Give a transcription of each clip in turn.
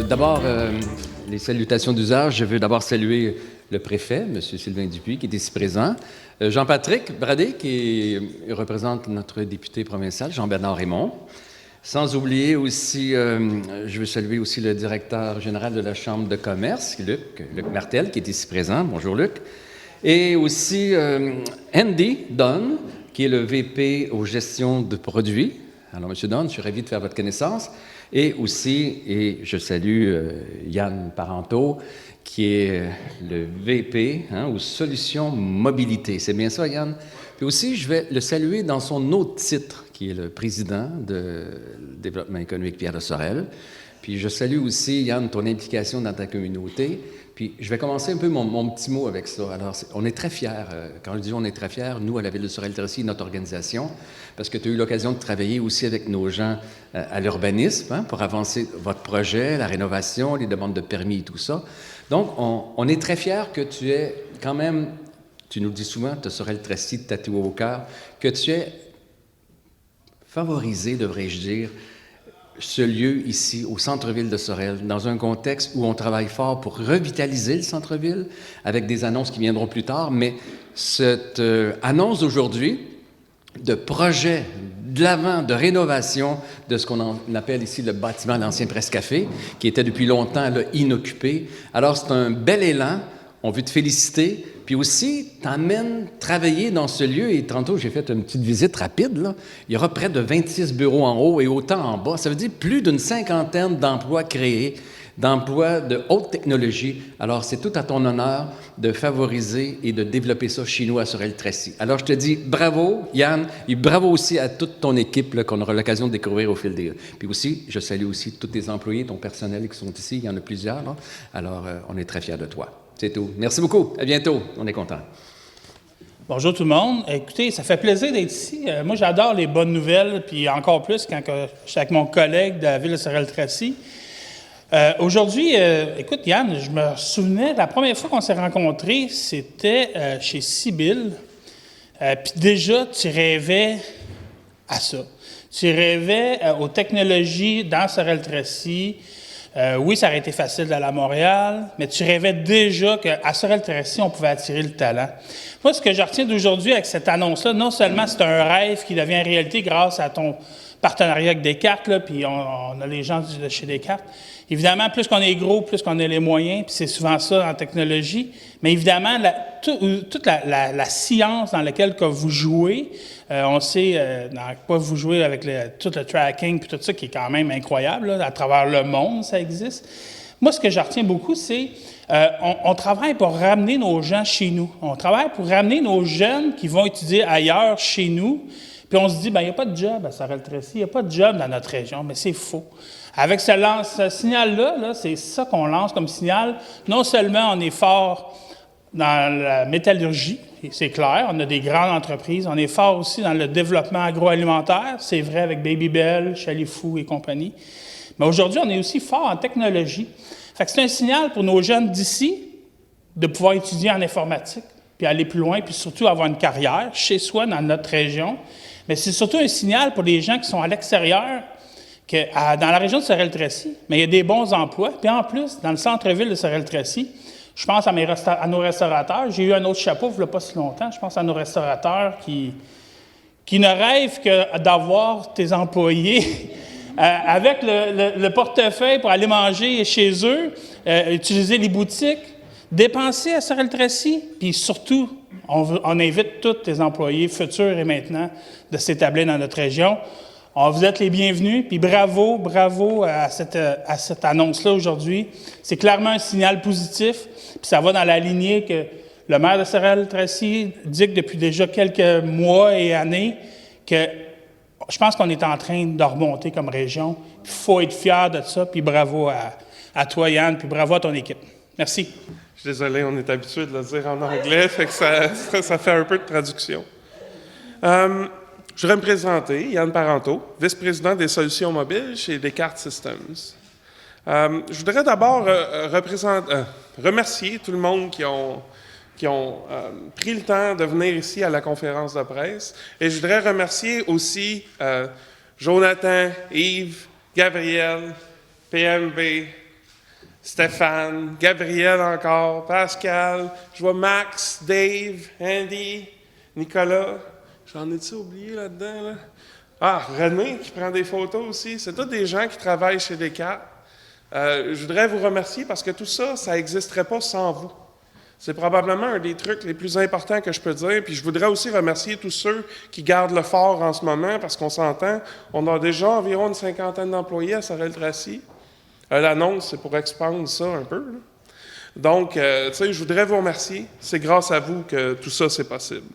D'abord, les salutations d'usage. Je veux d'abord saluer le préfet, M. Sylvain Dupuis, qui est ici présent. Jean-Patrick Bradé, qui représente notre député provincial, Jean-Bernard Raymond. Sans oublier aussi, je veux saluer aussi le directeur général de la Chambre de commerce, Luc Martel, qui est ici présent. Bonjour, Luc. Et aussi Andy Dunn, qui est le VP aux gestions de produits. Alors, M. Dunn, je suis ravi de faire votre connaissance. Et aussi, et je salue Yann Parenteau, qui est le VP aux solutions mobilité. C'est bien ça, Yann? Puis aussi, je vais le saluer dans son autre titre, qui est le président de développement économique Pierre de Sorel. Puis je salue aussi, Yann, ton implication dans ta communauté. Puis je vais commencer un peu mon petit mot avec ça. Alors, on est très fiers, quand je dis on est très fiers, nous, à la Ville de Sorel-Tracy, notre organisation, parce que tu as eu l'occasion de travailler aussi avec nos gens à l'urbanisme pour avancer votre projet, la rénovation, les demandes de permis et tout ça. Donc, on est très fiers que tu aies quand même, tu nous le dis souvent, tu as Sorel-Tracy tatoué au cœur, que tu aies favorisé, devrais-je dire, ce lieu ici, au centre-ville de Sorel, dans un contexte où on travaille fort pour revitaliser le centre-ville, avec des annonces qui viendront plus tard, mais cette annonce d'aujourd'hui de projet de l'avant, de rénovation de ce qu'on appelle ici le bâtiment de l'ancien Presse-Café, qui était depuis longtemps là, inoccupé. Alors, c'est un bel élan. On veut te féliciter. Puis aussi, t'emmènes travailler dans ce lieu. Et tantôt, j'ai fait une petite visite rapide. Là. Il y aura près de 26 bureaux en haut et autant en bas. Ça veut dire plus d'une cinquantaine d'emplois créés, d'emplois de haute technologie. Alors, c'est tout à ton honneur de favoriser et de développer ça chez nous à Sorel-Tracy. Alors, je te dis bravo, Yann, et bravo aussi à toute ton équipe là, qu'on aura l'occasion de découvrir au fil des... Puis aussi, je salue aussi tous tes employés, ton personnel qui sont ici. Il y en a plusieurs. Là. Alors, on est très fiers de toi. C'est tout. Merci beaucoup. À bientôt. On est contents. Bonjour tout le monde. Écoutez, ça fait plaisir d'être ici. Moi, j'adore les bonnes nouvelles, puis encore plus quand je suis avec mon collègue de la Ville de Sorel-Tracy. Aujourd'hui, écoute, Yann, je me souvenais, la première fois qu'on s'est rencontrés, c'était chez Sibylle. Puis déjà, tu rêvais à ça. Tu rêvais aux technologies dans Sorel-Tracy. Oui, ça aurait été facile d'aller à Montréal, mais tu rêvais déjà qu'à Sorel-Tracy, on pouvait attirer le talent. Moi, ce que je retiens d'aujourd'hui avec cette annonce-là, non seulement c'est un rêve qui devient réalité grâce à ton partenariat avec Descartes, là, puis on a les gens de chez Descartes. Évidemment, plus qu'on est gros, plus qu'on a les moyens, puis c'est souvent ça en technologie. Mais évidemment, toute la science dans laquelle que vous jouez, on sait dans quoi vous jouez avec tout le tracking puis tout ça qui est quand même incroyable. Là, à travers le monde, ça existe. Moi, ce que je retiens beaucoup, c'est on travaille pour ramener nos gens chez nous. On travaille pour ramener nos jeunes qui vont étudier ailleurs chez nous. Puis on se dit, bien, il n'y a pas de job à Sorel-Tracy, il n'y a pas de job dans notre région, mais c'est faux. Avec ce signal-là, là, c'est ça qu'on lance comme signal. Non seulement on est fort dans la métallurgie, c'est clair, on a des grandes entreprises, on est fort aussi dans le développement agroalimentaire, c'est vrai avec Babybel, Chalifou et compagnie. Mais aujourd'hui, on est aussi fort en technologie. Fait que c'est un signal pour nos jeunes d'ici de pouvoir étudier en informatique, puis aller plus loin, puis surtout avoir une carrière chez soi, dans notre région. Mais c'est surtout un signal pour les gens qui sont à l'extérieur, que dans la région de Sorel-Tracy, mais il y a des bons emplois. Puis en plus, dans le centre-ville de Sorel-Tracy, je pense à nos restaurateurs. J'ai eu un autre chapeau, il n'y a pas si longtemps. Je pense à nos restaurateurs qui ne rêvent que d'avoir tes employés avec le portefeuille pour aller manger chez eux, utiliser les boutiques, dépenser à Sorel-Tracy, puis surtout, on invite tous tes employés futurs et maintenant de s'établir dans notre région. Vous êtes les bienvenus, puis bravo à cette annonce-là aujourd'hui. C'est clairement un signal positif, puis ça va dans la lignée que le maire de Sorel-Tracy dit que depuis déjà quelques mois et années, que je pense qu'on est en train de remonter comme région. Il faut être fier de ça, puis bravo à toi, Yann, puis bravo à ton équipe. Merci. Je suis désolé, on est habitué de le dire en anglais, fait que ça fait un peu de traduction. Je voudrais me présenter, Yann Parenteau, vice-président des solutions mobiles chez Descartes Systems. Je voudrais d'abord remercier tout le monde qui ont pris le temps de venir ici à la conférence de presse. Et je voudrais remercier aussi Jonathan, Yves, Gabriel, PMV, Stéphane, Gabriel encore, Pascal, je vois Max, Dave, Andy, Nicolas. J'en ai-tu oublié là-dedans, là? Ah, René qui prend des photos aussi. C'est tous des gens qui travaillent chez Descartes. Je voudrais vous remercier parce que tout ça, ça n'existerait pas sans vous. C'est probablement un des trucs les plus importants que je peux dire. Puis je voudrais aussi remercier tous ceux qui gardent le fort en ce moment parce qu'on s'entend, on a déjà environ une 50aine d'employés à Sorel-Tracy. L'annonce, c'est pour expandre ça un peu, là. Donc, tu sais, je voudrais vous remercier. C'est grâce à vous que tout ça, c'est possible.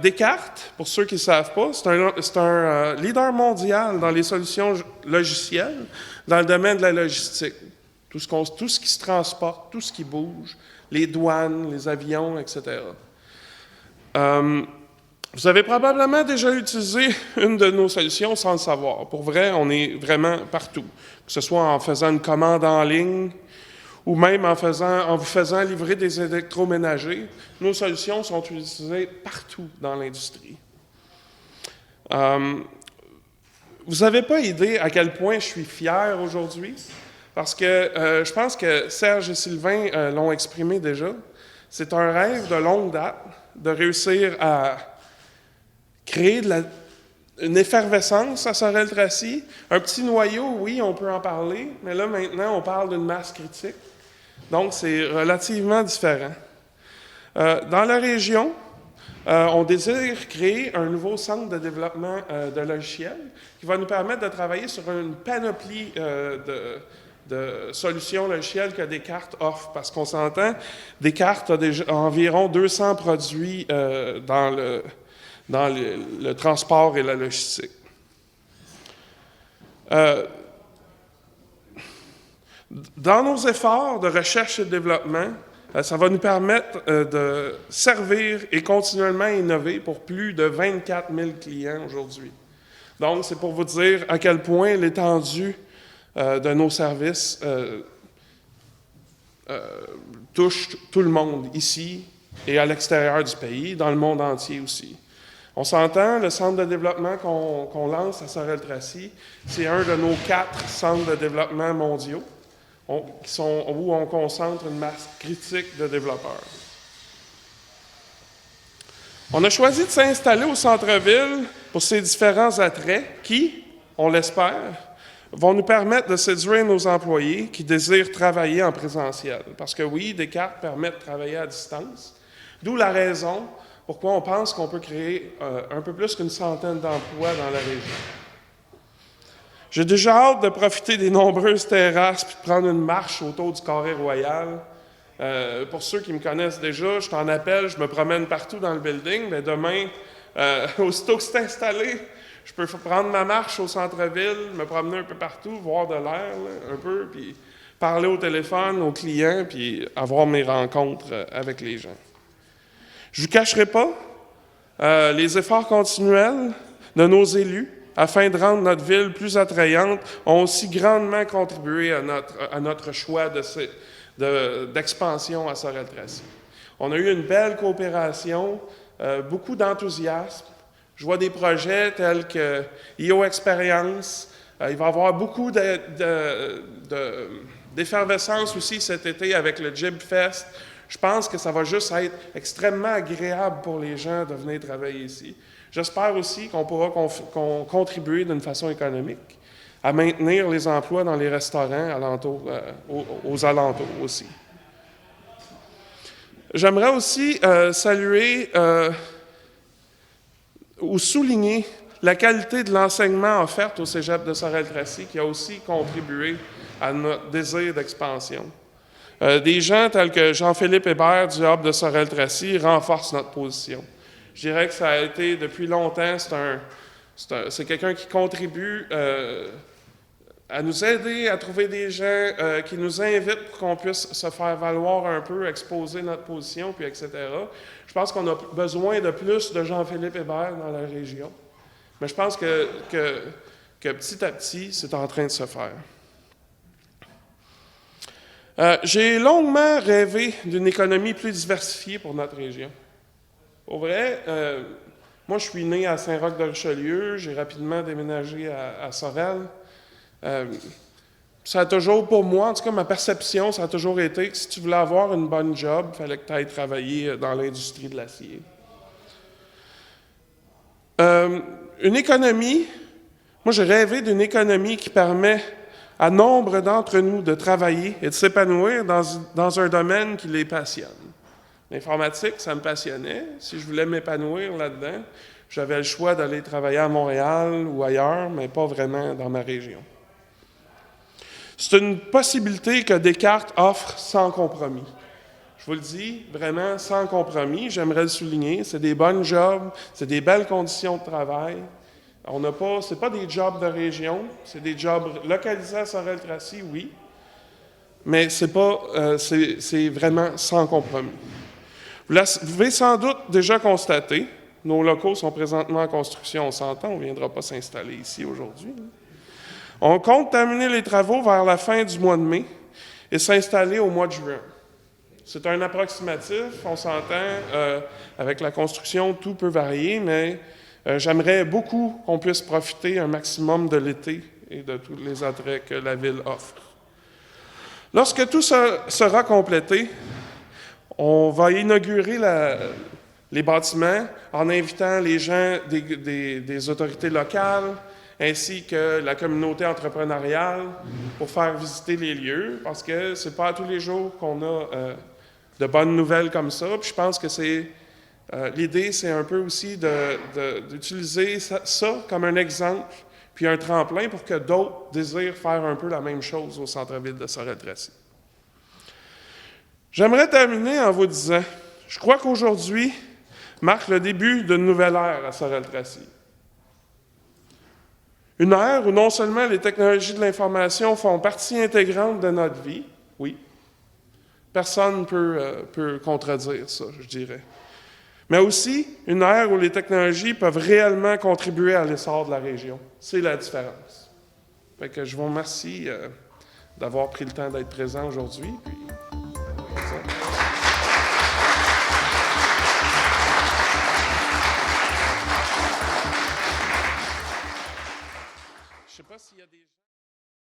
Descartes, pour ceux qui ne savent pas, c'est un leader mondial dans les solutions logicielles dans le domaine de la logistique. Tout ce qui se transporte, tout ce qui bouge, les douanes, les avions, etc. Vous avez probablement déjà utilisé une de nos solutions sans le savoir. Pour vrai, on est vraiment partout. Que ce soit en faisant une commande en ligne ou même en vous faisant livrer des électroménagers, nos solutions sont utilisées partout dans l'industrie. Vous n'avez pas idée à quel point je suis fier aujourd'hui, parce que je pense que Serge et Sylvain l'ont exprimé déjà. C'est un rêve de longue date de réussir à créer une effervescence à Sorel-Tracy. Un petit noyau, oui, on peut en parler, mais là, maintenant, on parle d'une masse critique. Donc, c'est relativement différent. Dans la région, on désire créer un nouveau centre de développement de logiciels qui va nous permettre de travailler sur une panoplie de solutions logicielles que Descartes offre. Parce qu'on s'entend, Descartes a déjà environ 200 produits dans le transport et la logistique. Dans nos efforts de recherche et de développement, ça va nous permettre de servir et continuellement innover pour plus de 24 000 clients aujourd'hui. Donc, c'est pour vous dire à quel point l'étendue de nos services touche tout le monde ici et à l'extérieur du pays, dans le monde entier aussi. On s'entend, le centre de développement qu'on lance à Sorel-Tracy, c'est un de nos 4 centres de développement mondiaux où on concentre une masse critique de développeurs. On a choisi de s'installer au centre-ville pour ces différents attraits qui, on l'espère, vont nous permettre de séduire nos employés qui désirent travailler en présentiel. Parce que oui, Descartes permet de travailler à distance, d'où la raison pourquoi on pense qu'on peut créer un peu plus qu'une centaine d'emplois dans la région. J'ai déjà hâte de profiter des nombreuses terrasses puis de prendre une marche autour du Carré Royal. Pour ceux qui me connaissent déjà, je t'en appelle, je me promène partout dans le building, mais demain, aussitôt que c'est installé, je peux prendre ma marche au centre-ville, me promener un peu partout, voir de l'air là, un peu, puis parler au téléphone aux clients, puis avoir mes rencontres avec les gens. Je ne vous cacherai pas, les efforts continuels de nos élus afin de rendre notre ville plus attrayante ont aussi grandement contribué à notre choix d'expansion à Sorel-Tracy. On a eu une belle coopération, beaucoup d'enthousiasme. Je vois des projets tels que IO Experience. Il va y avoir beaucoup d'effervescence aussi cet été avec le Jib Fest. Je pense que ça va juste être extrêmement agréable pour les gens de venir travailler ici. J'espère aussi qu'on pourra contribuer d'une façon économique à maintenir les emplois dans les restaurants aux alentours aussi. J'aimerais aussi saluer ou souligner la qualité de l'enseignement offert au Cégep de Sorel-Tracy qui a aussi contribué à notre désir d'expansion. Des gens tels que Jean-Philippe Hébert du Hub de Sorel-Tracy renforcent notre position. Je dirais que ça a été depuis longtemps, c'est quelqu'un qui contribue à nous aider à trouver des gens qui nous invitent pour qu'on puisse se faire valoir un peu, exposer notre position, puis etc. Je pense qu'on a besoin de plus de Jean-Philippe Hébert dans la région. Mais je pense que petit à petit, c'est en train de se faire. J'ai longuement rêvé d'une économie plus diversifiée pour notre région. Pour vrai, moi, je suis né à Saint-Roch-de-Richelieu, j'ai rapidement déménagé à Sorel. ça a toujours, pour moi, en tout cas, ma perception, ça a toujours été que si tu voulais avoir une bonne job, il fallait que tu ailles travailler dans l'industrie de l'acier. Une économie, moi j'ai rêvé d'une économie qui permet à nombre d'entre nous de travailler et de s'épanouir dans un domaine qui les passionne. L'informatique, ça me passionnait. Si je voulais m'épanouir là-dedans, j'avais le choix d'aller travailler à Montréal ou ailleurs, mais pas vraiment dans ma région. C'est une possibilité que Descartes offre sans compromis. Je vous le dis, vraiment sans compromis, j'aimerais le souligner. C'est des bonnes jobs, c'est des belles conditions de travail. Ce n'est pas des jobs de région, c'est des jobs localisés à Sorel-Tracy, oui, mais c'est vraiment sans compromis. Vous pouvez sans doute déjà constater, nos locaux sont présentement en construction, on s'entend, on ne viendra pas s'installer ici aujourd'hui. On compte terminer les travaux vers la fin du mois de mai et s'installer au mois de juin. C'est un approximatif, on s'entend, avec la construction, tout peut varier, mais j'aimerais beaucoup qu'on puisse profiter un maximum de l'été et de tous les attraits que la ville offre. Lorsque tout sera complété, on va inaugurer les bâtiments en invitant les gens des autorités locales ainsi que la communauté entrepreneuriale pour faire visiter les lieux, parce que ce n'est pas tous les jours qu'on a de bonnes nouvelles comme ça. Puis je pense que l'idée, c'est un peu aussi d'utiliser ça comme un exemple, puis un tremplin pour que d'autres désirent faire un peu la même chose au centre-ville de Sorel-Tracy. J'aimerais terminer en vous disant, je crois qu'aujourd'hui marque le début d'une nouvelle ère à Sorel-Tracy. Une ère où non seulement les technologies de l'information font partie intégrante de notre vie, oui, personne ne peut contredire ça, je dirais, mais aussi une ère où les technologies peuvent réellement contribuer à l'essor de la région. C'est la différence. Fait que je vous remercie d'avoir pris le temps d'être présent aujourd'hui. Puis